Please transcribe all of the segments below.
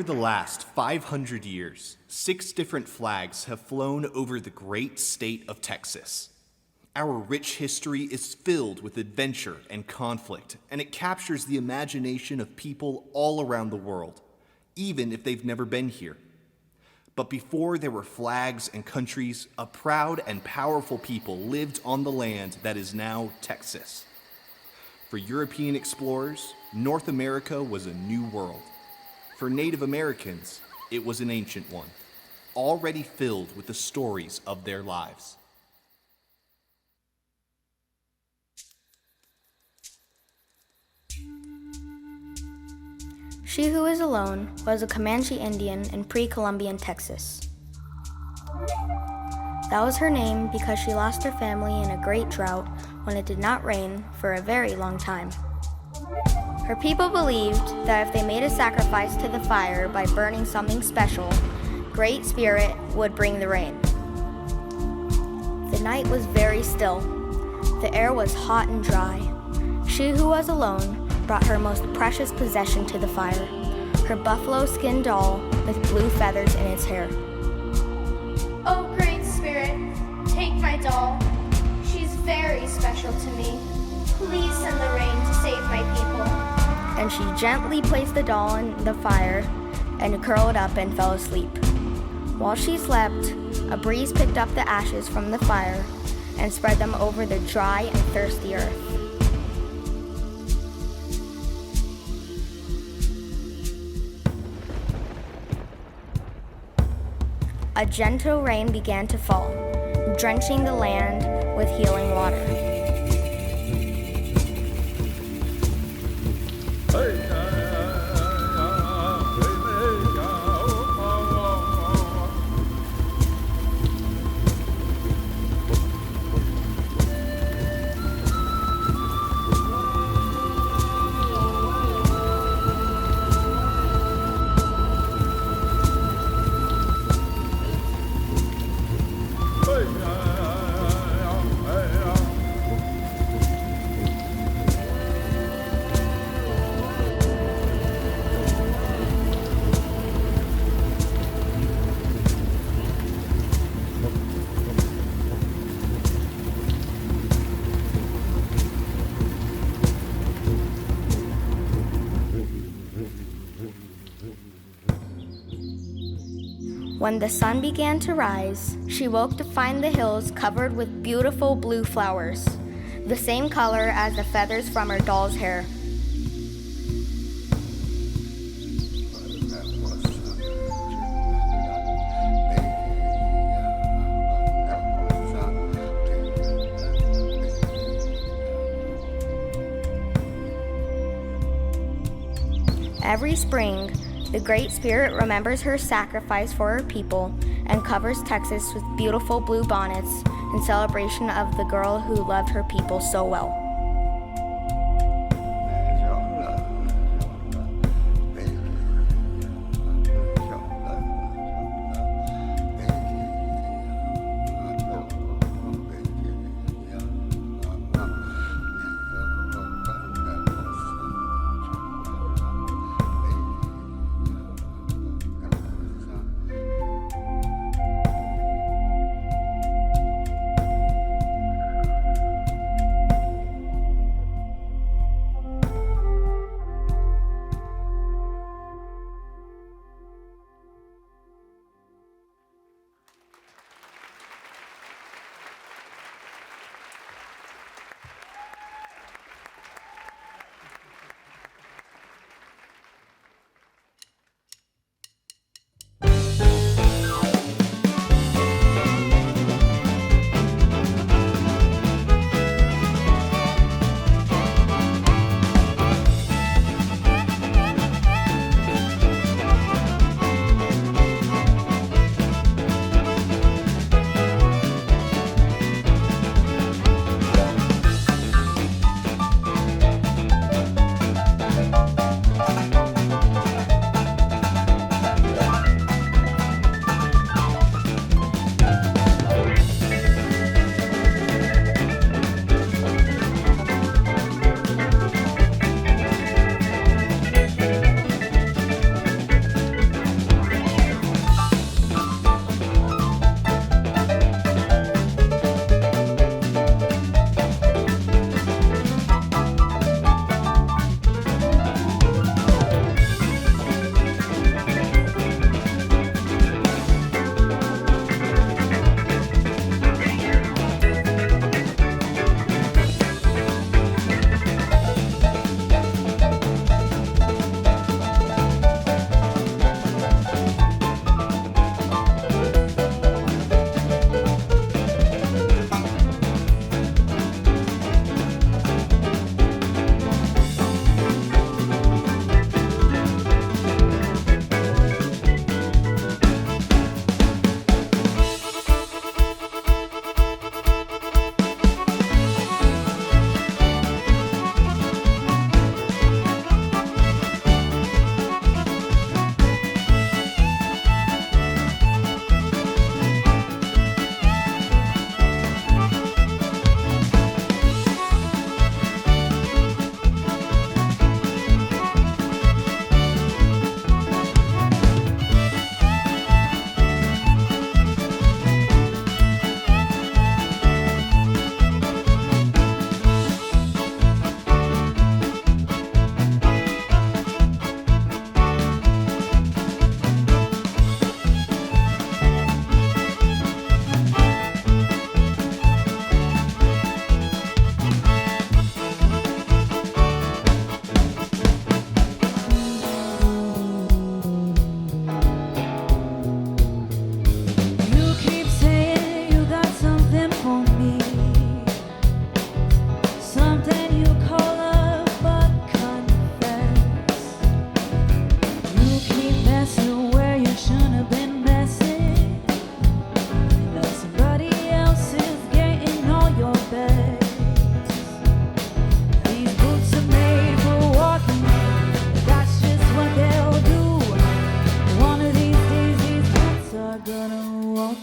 Over the last 500 years, 6 different flags have flown over the great state of Texas. Our rich history is filled with adventure and conflict, and it captures the imagination of people all around the world, even if they've never been here. But before there were flags and countries, a proud and powerful people lived on the land that is now Texas. For European explorers, North America was a new world. For Native Americans, it was an ancient one, already filled with the stories of their lives. She Who Is Alone was a Comanche Indian in pre-Columbian Texas. That was her name because she lost her family in a great drought when it did not rain for a very long time. Her people believed that if they made a sacrifice to the fire by burning something special, Great Spirit would bring the rain. The night was very still. The air was hot and dry. She Who Was Alone brought her most precious possession to the fire, her buffalo skin doll with blue feathers in its hair. Oh, Great Spirit, take my doll. She's very special to me. Please send the rain to save my people. And she gently placed the doll in the fire and curled up and fell asleep. While she slept, a breeze picked up the ashes from the fire and spread them over the dry and thirsty earth. A gentle rain began to fall, drenching the land with healing water. When the sun began to rise, she woke to find the hills covered with beautiful blue flowers, the same color as the feathers from her doll's hair. Every spring, the Great Spirit remembers her sacrifice for her people and covers Texas with beautiful blue bonnets in celebration of the girl who loved her people so well.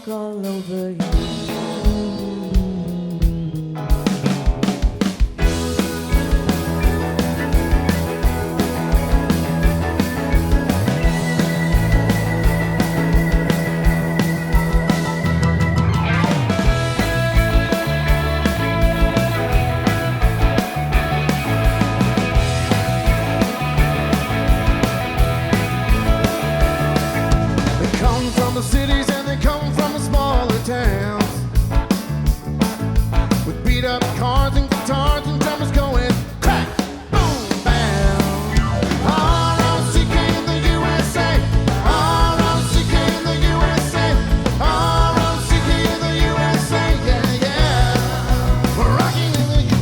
walk all over you. Cities and they come from the smaller towns with beat up cars and guitars and drummers going crack, boom, bam. R-O-C-K in the USA, R-O-C-K in the USA, R-O-C-K in the USA, yeah, yeah. We're rocking in the USA.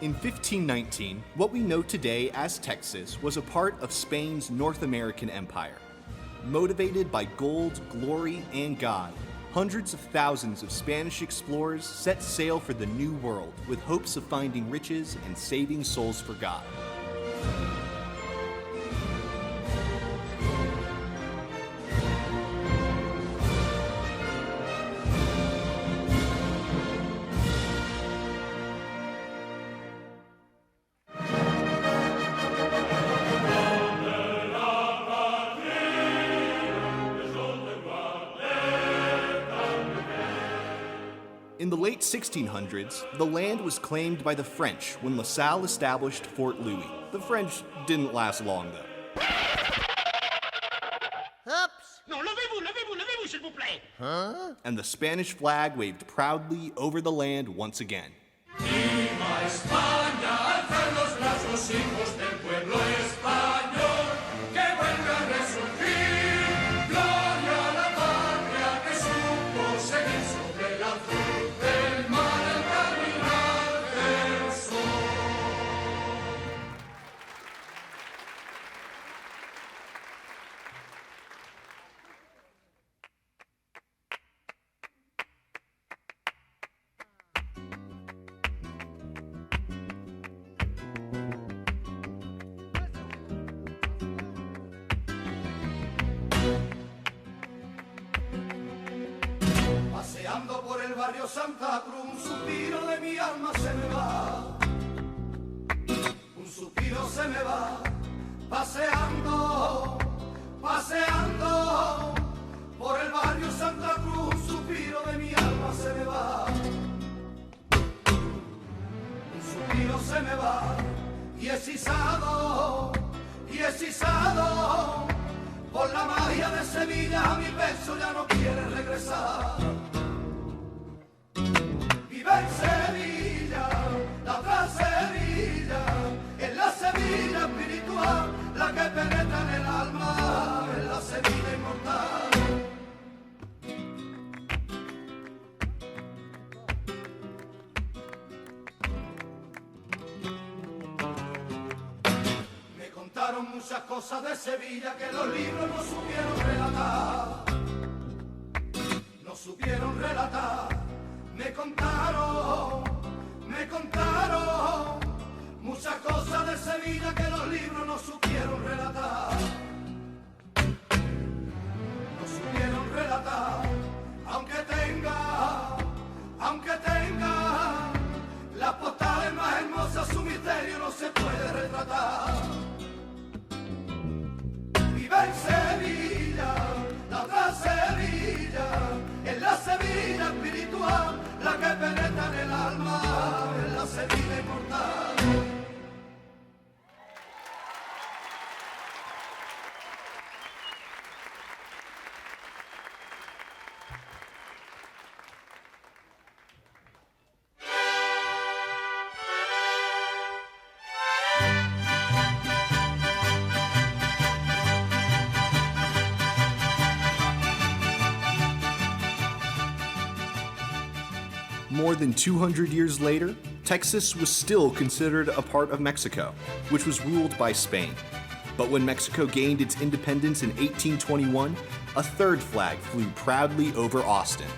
In 1519, what we know today as Texas was a part of Spain's North American Empire. Motivated by gold, glory, and God, hundreds of thousands of Spanish explorers set sail for the New World with hopes of finding riches and saving souls for God. In the late 1600s, the land was claimed by the French when La Salle established Fort Louis. The French didn't last long, though. Oops. No, levez-vous, s'il vous plaît. Huh? And the Spanish flag waved proudly over the land once again. Viva España, alzar los brazos, hijos del pueblo español, que vuelve a resurgir. Gloria a la patria que supo seguir sobre la cruz del mar al caminar del sol. Paseando por el barrio Santa Cruz, un suspiro de mi alma se me va. Un suspiro se me va. Paseando, paseando por el barrio Santa Cruz, un suspiro de mi alma se me va. Un suspiro se me va. Y y hechizado por la magia de Sevilla, mi pecho ya no quiere regresar. Vive en Sevilla, la otra Sevilla, es la Sevilla espiritual, la que penetra en el alma, es la Sevilla inmortal. Me contaron muchas cosas de Sevilla que los libros no supieron relatar, no supieron relatar. Me contaron muchas cosas de Sevilla que los libros no supieron relatar, no supieron relatar, aunque tenga las postales más hermosas, su misterio no se puede retratar. Vive en Sevilla, la otra Sevilla, es la Sevilla espiritual, la que penetra en el alma, es la Sevilla inmortal. More than 200 years later, Texas was still considered a part of Mexico, which was ruled by Spain. But when Mexico gained its independence in 1821, a third flag flew proudly over Austin.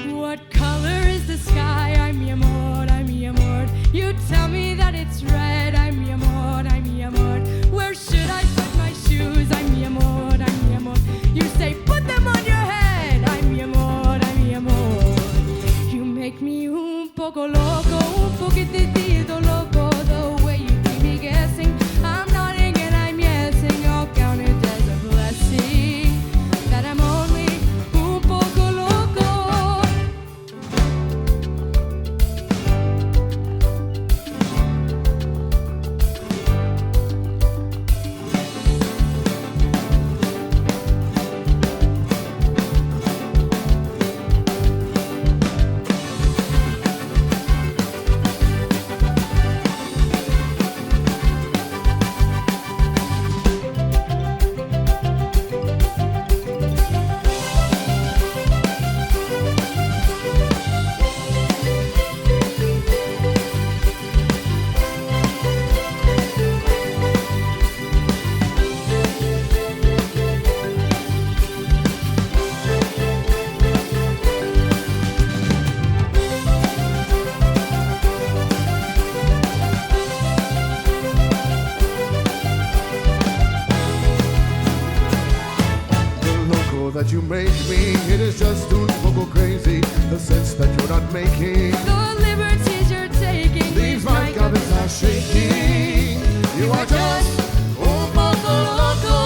What color is the sky? I'm mi amor, I'm mi amor. You tell me that it's red. I'm mi amor, I'm mi amor. Where should I put my shoes? I'm mi amor, I'm mi amor. You say put them on your head. I'm mi amor, I'm mi amor. You make me un poco loco, un poquitito loco. The way you keep me guessing, I'm nodding and I'm yesing. I'll count it as a blessing that I'm only un poco loco. That you make me, it is just un poco crazy, the sense that you're not making. The liberties you're taking Leaves my cabeza shaking. You are just un poco loco.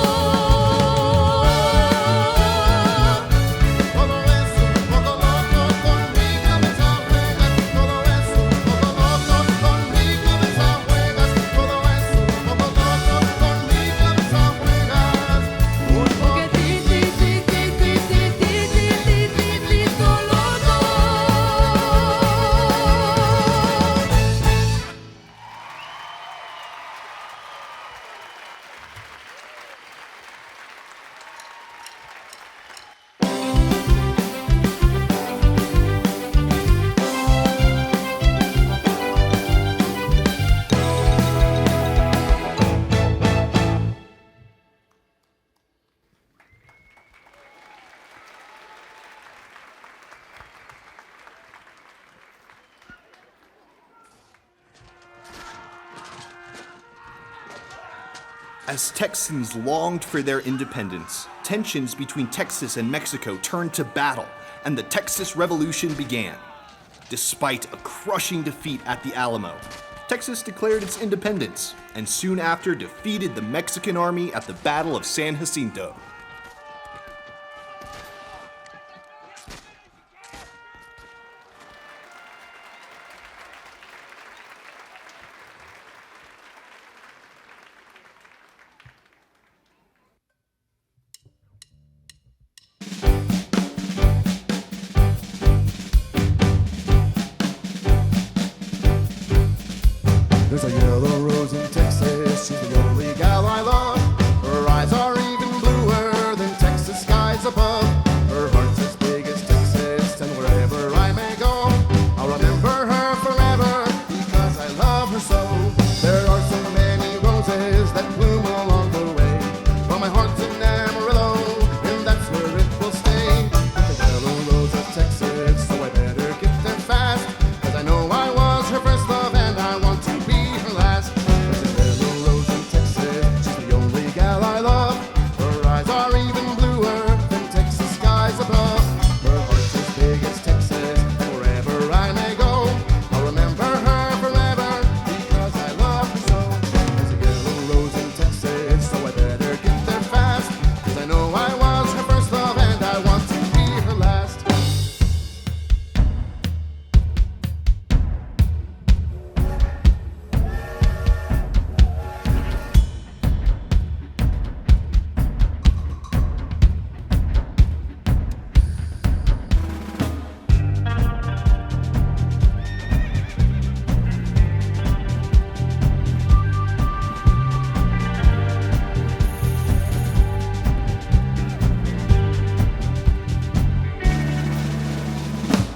Todo es un poco loco, con mi cabeza juegas. Todo es un poco loco, con mi cabeza juegas. Todo es un poco loco, con mi cabeza juegas. Un poquitito loco. As Texans longed for their independence, tensions between Texas and Mexico turned to battle, and the Texas Revolution began. Despite a crushing defeat at the Alamo, Texas declared its independence and soon after defeated the Mexican army at the Battle of San Jacinto. There's a yellow rose in Texas, she's the only gal I love. Her eyes are even bluer than Texas skies above. Her heart's as big as Texas, and wherever I may go, I'll remember her forever because I love her so. There are so many roses that bloom along the way, but my heart's in Amarillo, and that's where it will stay. It's a yellow rose of Texas, so I better get there fast, cause I know I was her first love and I want to be her last. There's a yellow rose in Texas, she's the only gal I love. Her eyes are even bluer than Texas skies above. Her heart's as big as Texas, and wherever I may go, I'll remember her forever because I love her so. There's a yellow rose in Texas, so I better get there fast, cause I know I was her first love and I want to be her last.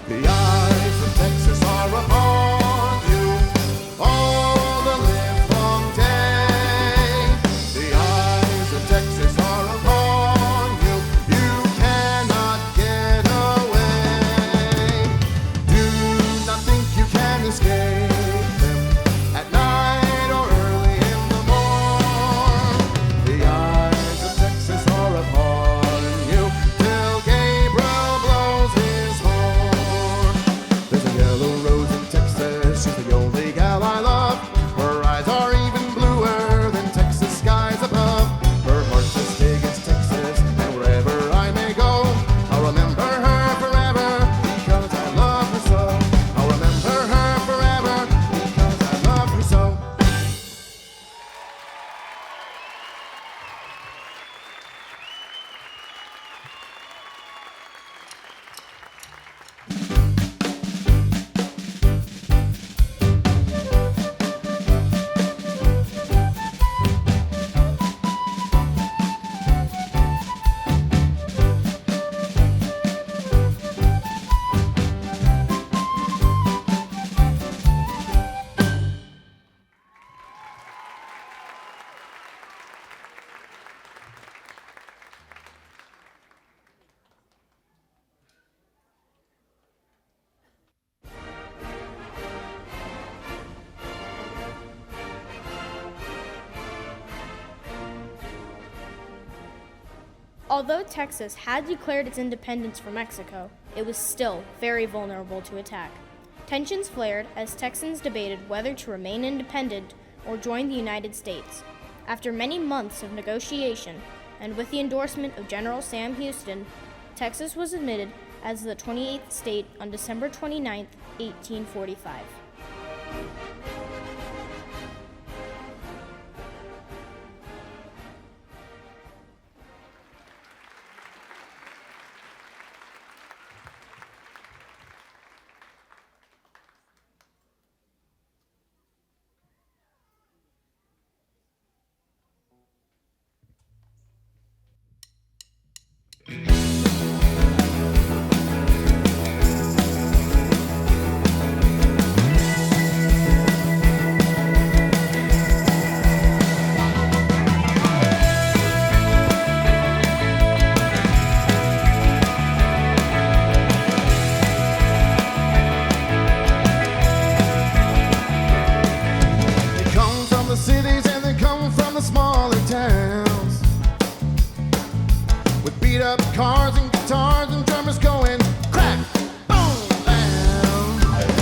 The eyes of Texas are upon you all the livelong day. The eyes of Texas are upon you, you cannot get away. Do not think you can escape them at night or early in the morn. The eyes of Texas are upon you till Gabriel blows his horn. There's a yellow rose in Texas, she's the only gal I love. Her eyes are even bluer than Texas skies above. Her heart's as big as Texas, and wherever I may go, I'll remember her forever because I love her so. I'll remember her forever because I love her so. Although Texas had declared its independence from Mexico, it was still very vulnerable to attack. Tensions flared as Texans debated whether to remain independent or join the United States. After many months of negotiation, and with the endorsement of General Sam Houston, Texas was admitted as the 28th state on December 29, 1845. cars and guitars and drummers going crack, boom, bam.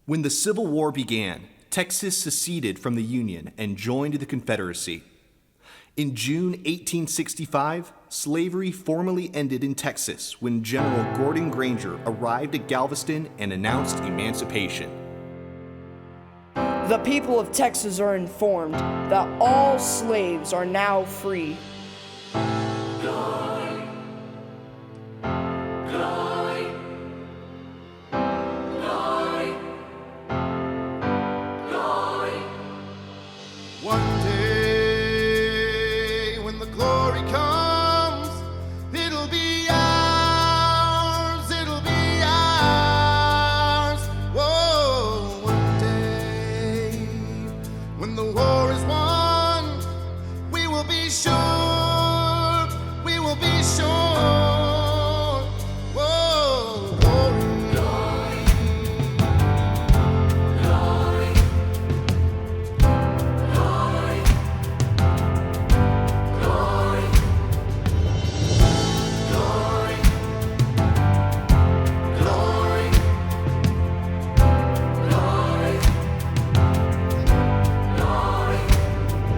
When the Civil War began, Texas seceded from the Union and joined the Confederacy. In June 1865, slavery formally ended in Texas when General Gordon Granger arrived at Galveston and announced emancipation. The people of Texas are informed that all slaves are now free. One day when the glory comes, it'll be ours, it'll be ours. Whoa, one day when the war is won, we will be sure, we will be sure. Whoa, glory.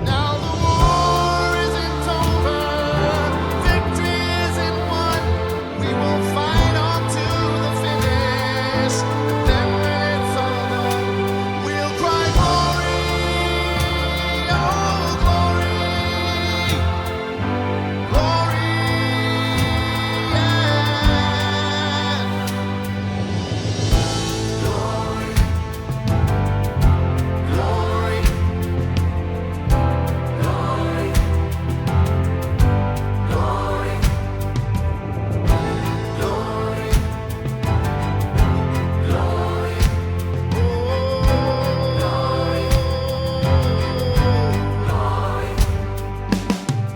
Now the war isn't over, victory isn't won. We will fight on to the finish. Then when it's all done, we'll cry glory, oh glory, glory,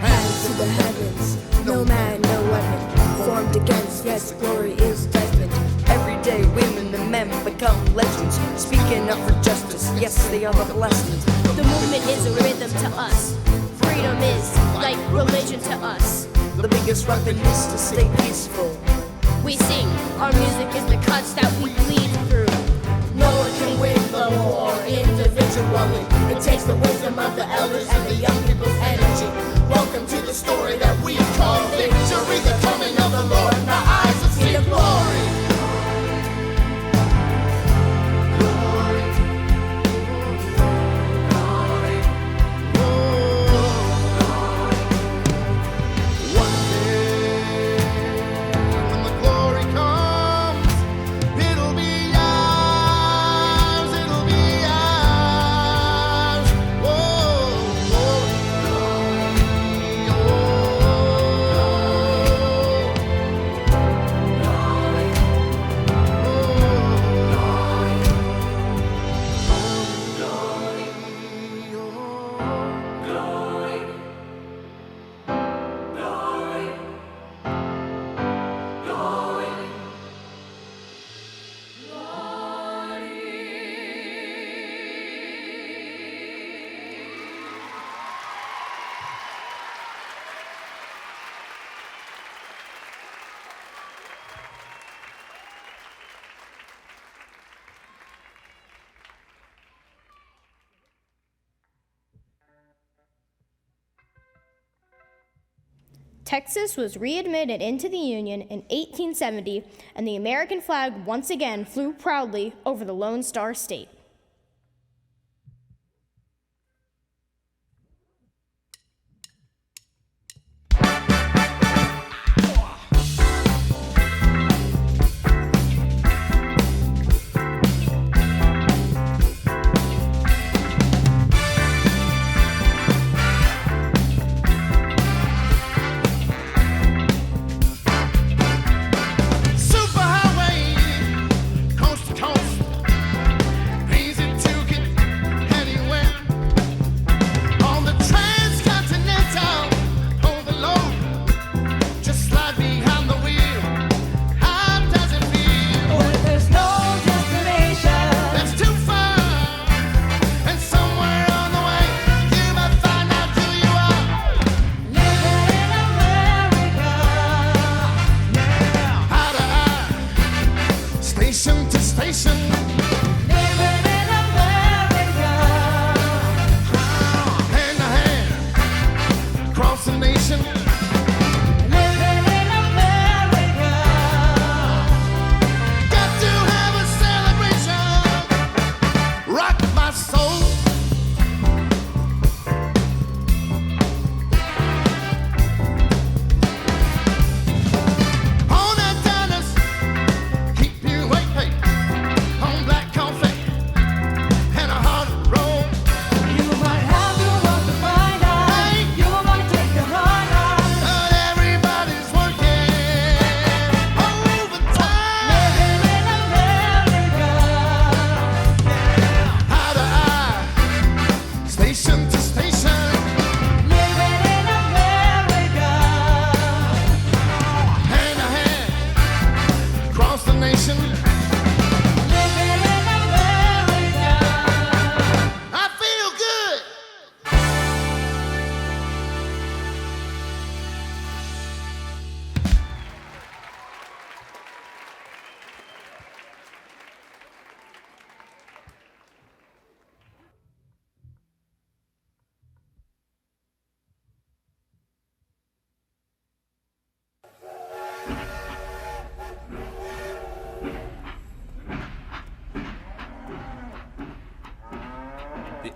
Hands to the heavens, no man, no weapon formed against, yes, glory is destined. Every day women and men become legends, speaking up for justice, yes, they are the blessings. The movement is a rhythm to us. Freedom is like religion to us. The biggest weapon is to stay peaceful. We sing, our music is the cuts that we bleed through. No one can win the war individually. It takes the wisdom of the elders and the young people's energy. Welcome to the story that we call victory, the coming of the Lord, and our eyes will see the glory. One day when the glory comes, it'll be ours, it'll be ours. Whoa, glory, oh. Texas was readmitted into the Union in 1870, and the American flag once again flew proudly over the Lone Star State. Superhighway, coast to coast.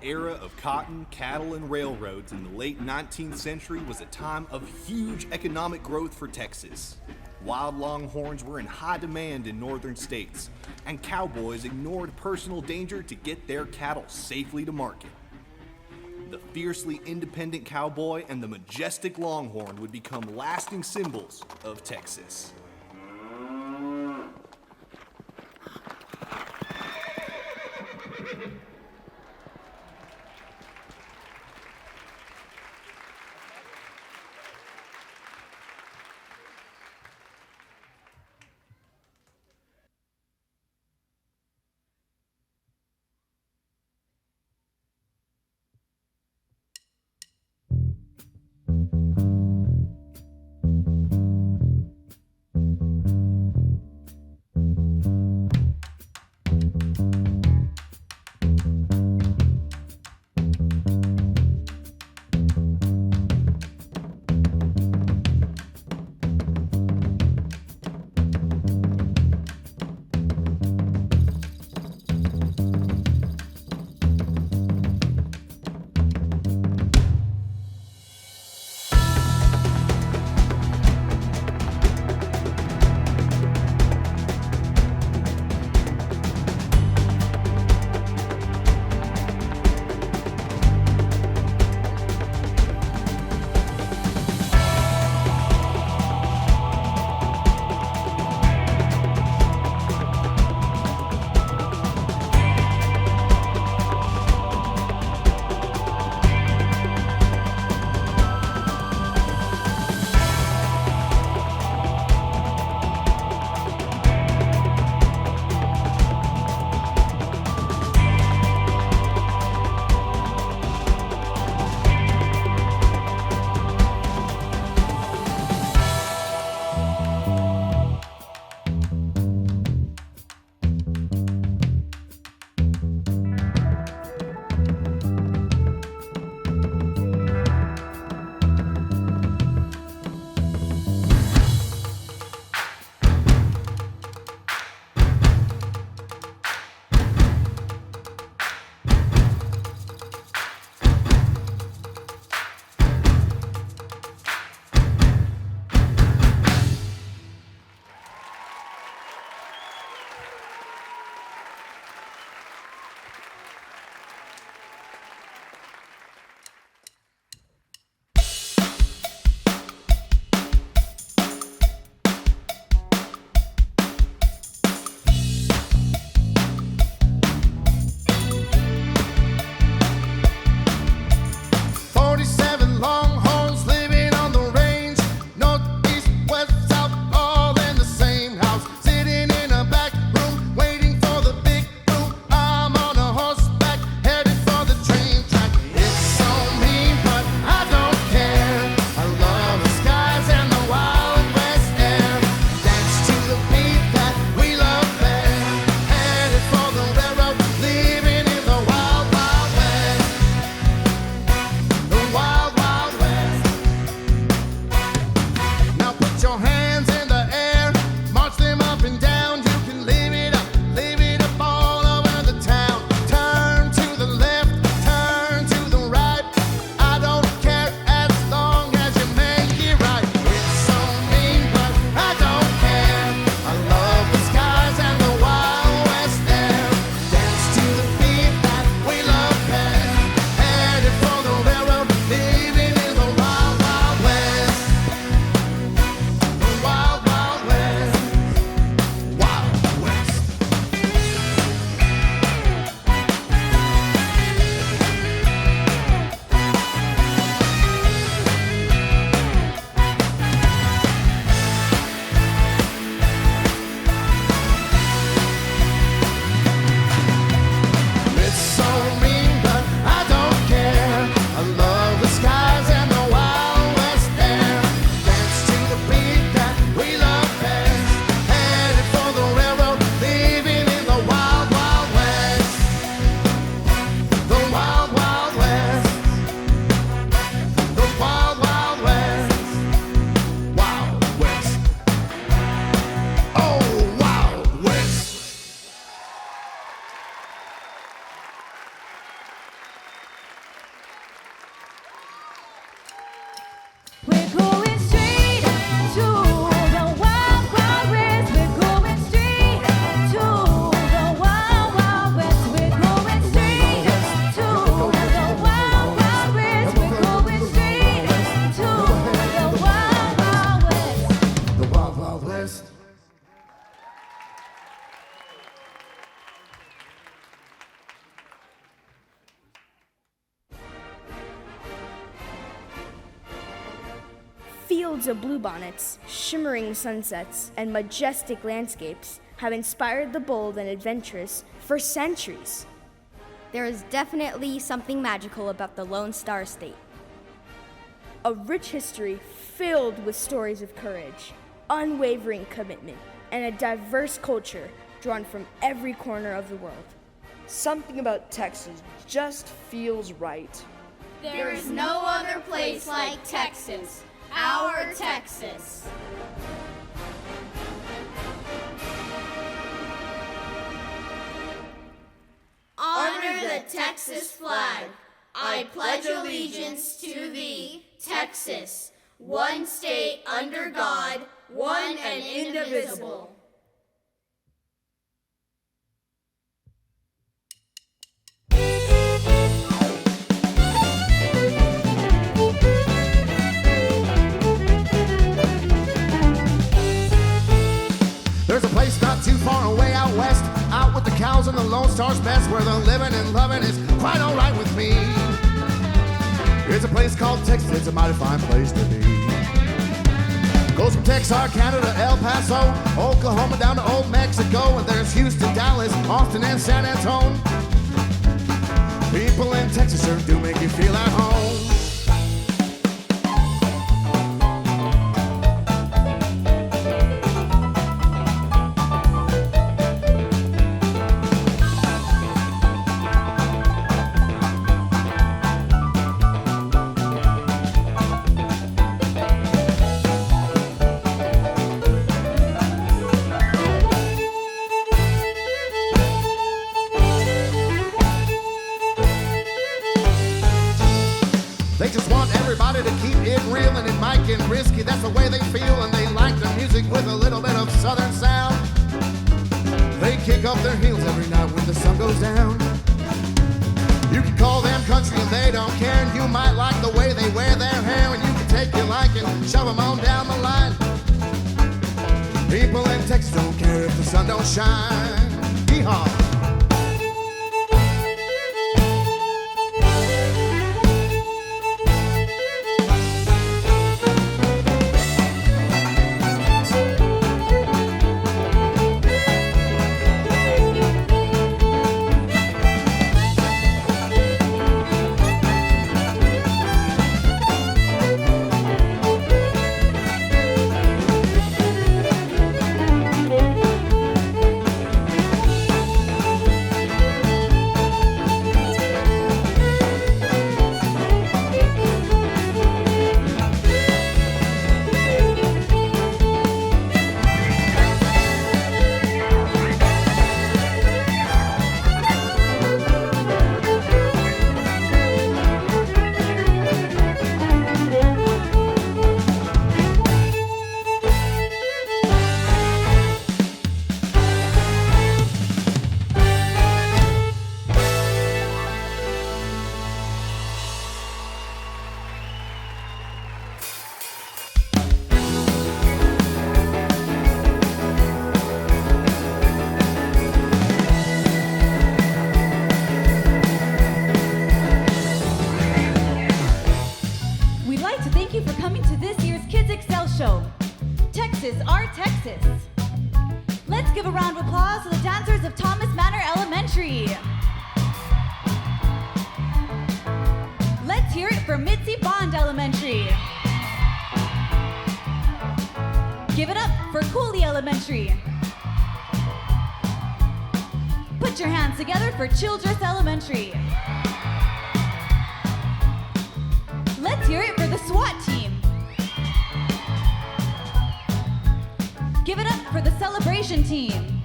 era of cotton, cattle, and railroads in the late 19th century was a time of huge economic growth for Texas. Wild longhorns were in high demand in northern states, and cowboys ignored personal danger to get their cattle safely to market. The fiercely independent cowboy and the majestic longhorn would become lasting symbols of Texas. fields of bluebonnets, shimmering sunsets, and majestic landscapes have inspired the bold and adventurous for centuries. There is definitely something magical about the Lone Star State. A rich history filled with stories of courage, unwavering commitment, and a diverse culture drawn from every corner of the world. Something about Texas just feels right. There is no other place like Texas, our Texas. Honor the Texas flag. I pledge allegiance to thee, Texas, one state under God, one and indivisible. There's a place not too far away out west, out with the cows and the Lone Star's best, where the living and loving is quite alright with me. It's a place called Texas, it's a mighty fine place to be. Goes from Texarkana to El Paso, Oklahoma down to Old Mexico, and there's Houston, Dallas, Austin, and San Antonio. People in Texas sure do make you feel at home. They just want everybody to keep it real, and it might get risky, that's the way they feel, and they like the music with a little bit of southern sound. They kick up their heels every night when the sun goes down. You can call them country and they don't care, and you might like the way they wear their hair, and you can take your like and shove them on down the line. People in Texas don't care if the sun don't shine. Yeehaw! Texas, our Texas. Let's give a round of applause to the dancers of Thomas Manor Elementary. Let's hear it for Mitzi Bond Elementary. Give it up for Cooley Elementary. Put your hands together for Childress Elementary. Let's hear it for the SWAT team. Give it up for the celebration team.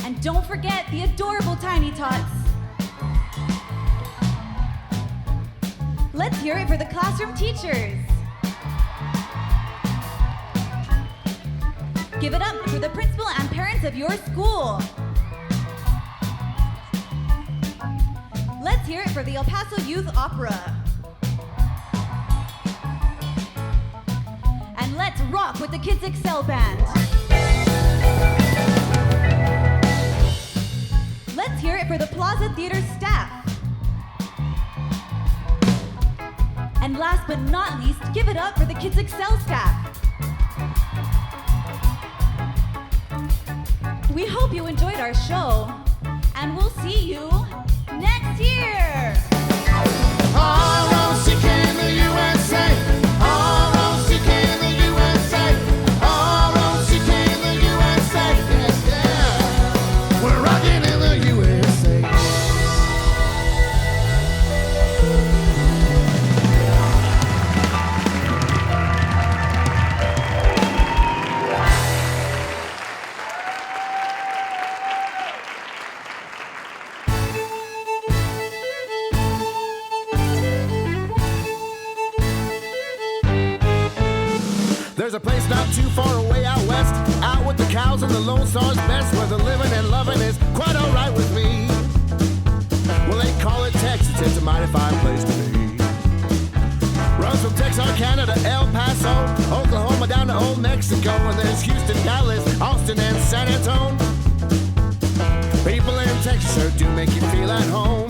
And don't forget the adorable Tiny Tots. Let's hear it for the classroom teachers. Give it up for the principal and parents of your school. Let's hear it for the El Paso Youth Opera. And let's rock with the Kids Excel Band. Let's hear it for the Plaza Theater staff. And And last but not least, give it up for the Kids Excel staff. We hope you enjoyed our show, and we'll see you next year. R-O-C-K in the USA. R-O-C-K in the USA. R-O-C-K in the USA. Yeah, yeah. We're rocking in the USA. There's a place not too far away out west, out with the cows and the Lone Star's best, where the living and loving is quite alright with me. Well, they call it Texas, it's a mighty fine place to be. Runs from Texarkana to El Paso, Oklahoma down to Old Mexico, and there's Houston, Dallas, Austin, and San Antonio. People in Texas sure do make you feel at home.